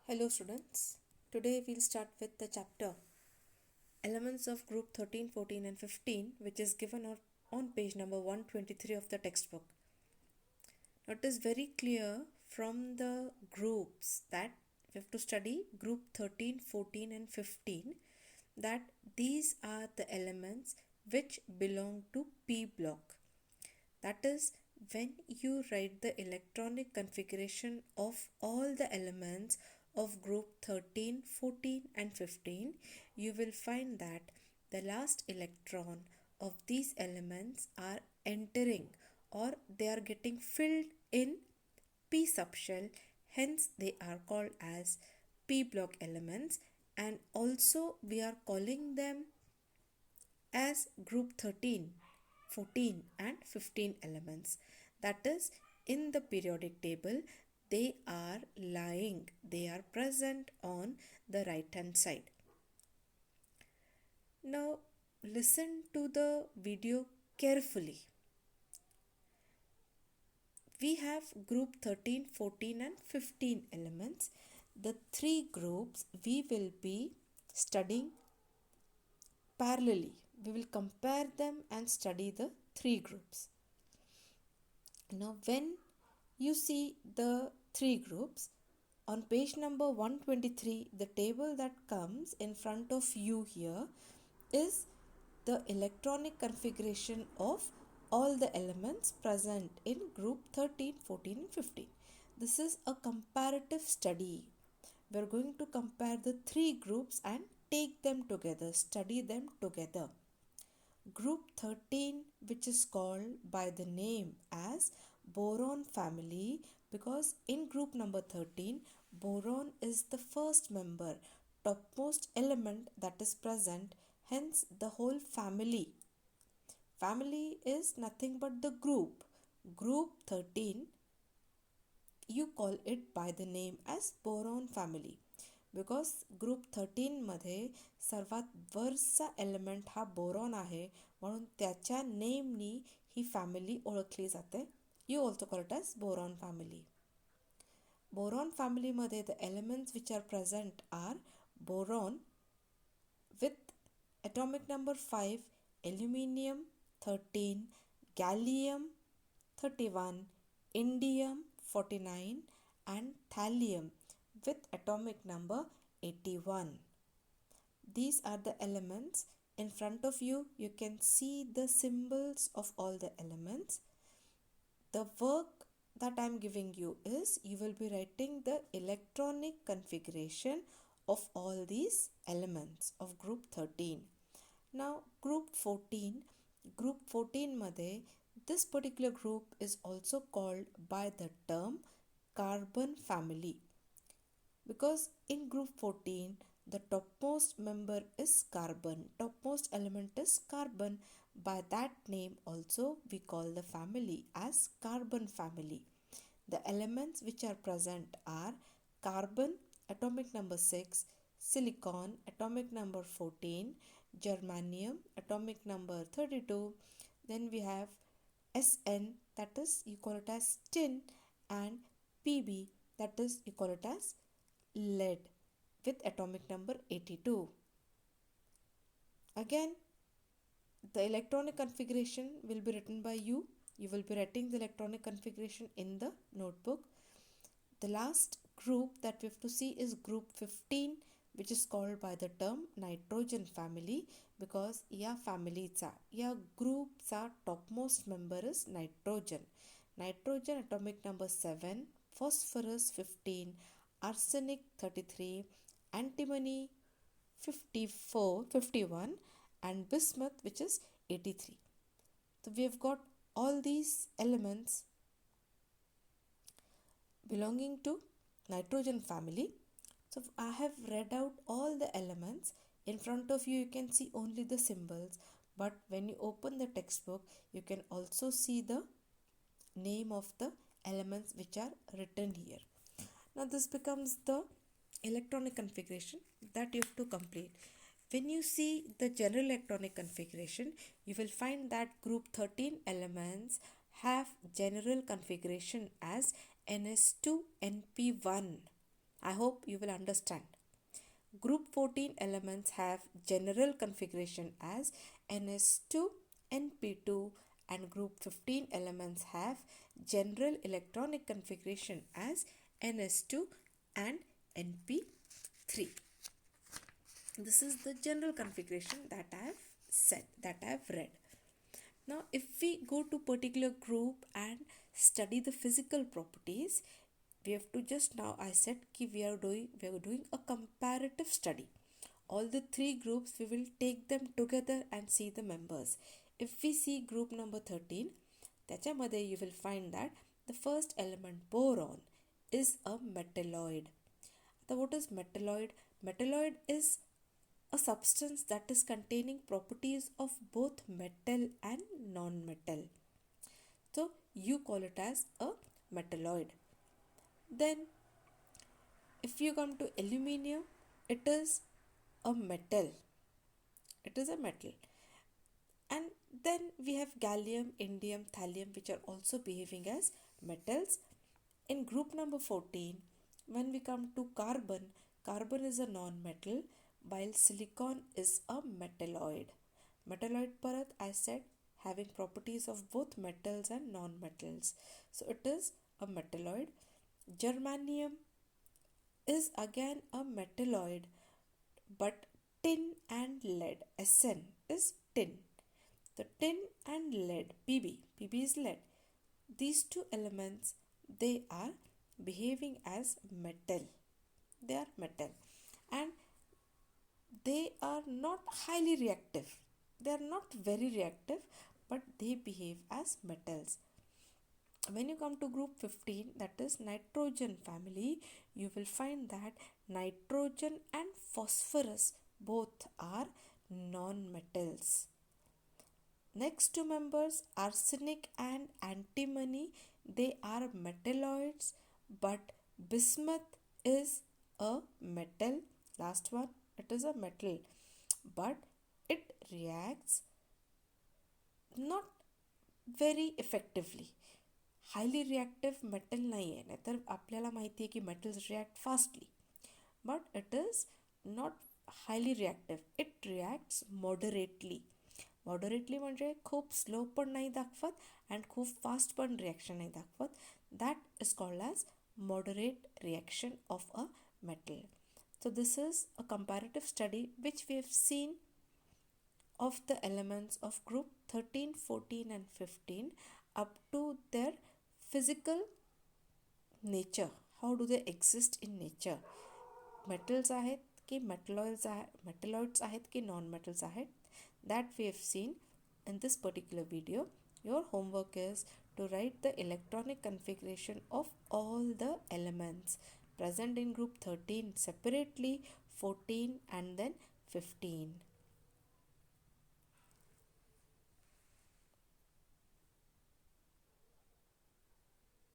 Hello students, today we'll start with the chapter Elements of Group 13, 14 and 15 which is given on page number 123 of the textbook. Now it is very clear from the groups that we have to study group 13, 14 and 15 that these are the elements which belong to P block. That is, when you write the electronic configuration of all the elements of group 13, 14 and 15, you will find that the last electron of these elements are entering or they are getting filled in P subshell, hence they are called as P block elements, and also we are calling them as group 13, 14 and 15 elements. That is, in the periodic table they are lying, they are present on the right hand side. Now listen to the video carefully. We have group 13, 14 and 15 elements. The three groups we will be studying parallelly. We will compare them and study the three groups. Now when you see the three groups, on page number 123, the table that comes in front of you here is the electronic configuration of all the elements present in group 13, 14 and 15. This is a comparative study. We are going to compare the three groups and take them together, study them together. Group 13, which is called by the name as boron family, because in group number 13 boron is the first member, topmost element that is present, hence the whole family is nothing but the group 13. You call it by the name as boron family because group 13 मध्ये सर्वात वरचा element हा boron आहे, म्हणून त्याच्या नेमनी ही family ओळखली जाते. You also call it as boron family. Boron फॅमिलीमध्ये the elements which are present are boron with atomic number 5, aluminium 13, gallium 31, indium 49 and thallium with atomic number 81. These are the elements. In front of you, you can see the symbols of all the elements. The work that I am giving you is you will be writing the electronic configuration of all these elements of group 13. Now group 14 मध्ये this particular group is also called by the term carbon family because in group 14 the topmost member is carbon, topmost element is carbon. By that name also we call the family as carbon family. The elements which are present are carbon atomic number 6, silicon atomic number 14, germanium atomic number 32, then we have Sn, that is you call it as tin, and Pb, that is you call it as lead with atomic number 82. Again, the electronic configuration will be written by you. You will be writing the electronic configuration in the notebook. The last group that we have to see is group 15, which is called by the term nitrogen family because या फॅमिलीचा या ग्रुपचा topmost member is nitrogen. Nitrogen atomic number 7, phosphorus 15, arsenic 33, antimony 51 and bismuth which is 83. So we have got all these elements belonging to nitrogen family. So I have read out all the elements. In front of you, you can see only the symbols, but when you open the textbook, you can also see the name of the elements which are written here. Now this becomes the electronic configuration that you have to complete. When you see the general electronic configuration, you will find that group 13 elements have general configuration as NS2 NP1. I hope you will understand. Group 14 elements have general configuration as Ns2, Np2, and group 15 elements have general electronic configuration as Ns2 and Np3. This is the general configuration that I have said, that I have read. Now, if we go to particular group and study the physical properties, we have to just now I said कि we are doing a comparative study. All the three groups we will take them together and see the members. If we see group number 13, त्याच्यामध्ये you will find that the first element boron is a metalloid. Now, what is metalloid? Metalloid is a substance that is containing properties of both metal and non-metal. So you call it as a metalloid. Then if you come to aluminium, it is a metal. It is a metal. And then we have gallium, indium, thallium, which are also behaving as metals. In group number 14, when we come to carbon, carbon is a non-metal, while silicon is a metalloid. Metalloid parat, I said, having properties of both metals and non-metals. So it is a metalloid. Germanium is again a metalloid, but tin and lead, Sn is tin. The tin and lead, Pb is lead. These two elements, they are behaving as metal. They are metal. And they are not highly reactive. They are not very reactive, but they behave as metals. When you come to group 15, that is nitrogen family, you will find that nitrogen and phosphorus both are non-metals. Next two members, arsenic and antimony, they are metalloids, but bismuth is a metal. Last one, it is a metal, but it reacts not very effectively. Highly reactive metal नाही आहे, नाहीतर आपल्याला माहिती आहे की metals react fastly, but it is not highly reactive. It reacts moderately. Moderately म्हणजे खूप slow पण नाही दाखवत अँड खूप फास्ट पण रिॲक्शन नाही दाखवत. That is called as moderate reaction of a metal. So this is a comparative study which we have seen of the elements of group 13, 14 and 15 up to their physical nature. How do they exist in nature? Metals आहेत की metalloids आहेत की non-metals आहेत, that we have seen in this particular video. Your homework is to write the electronic configuration of all the elements present in group 13 separately, 14 and then 15.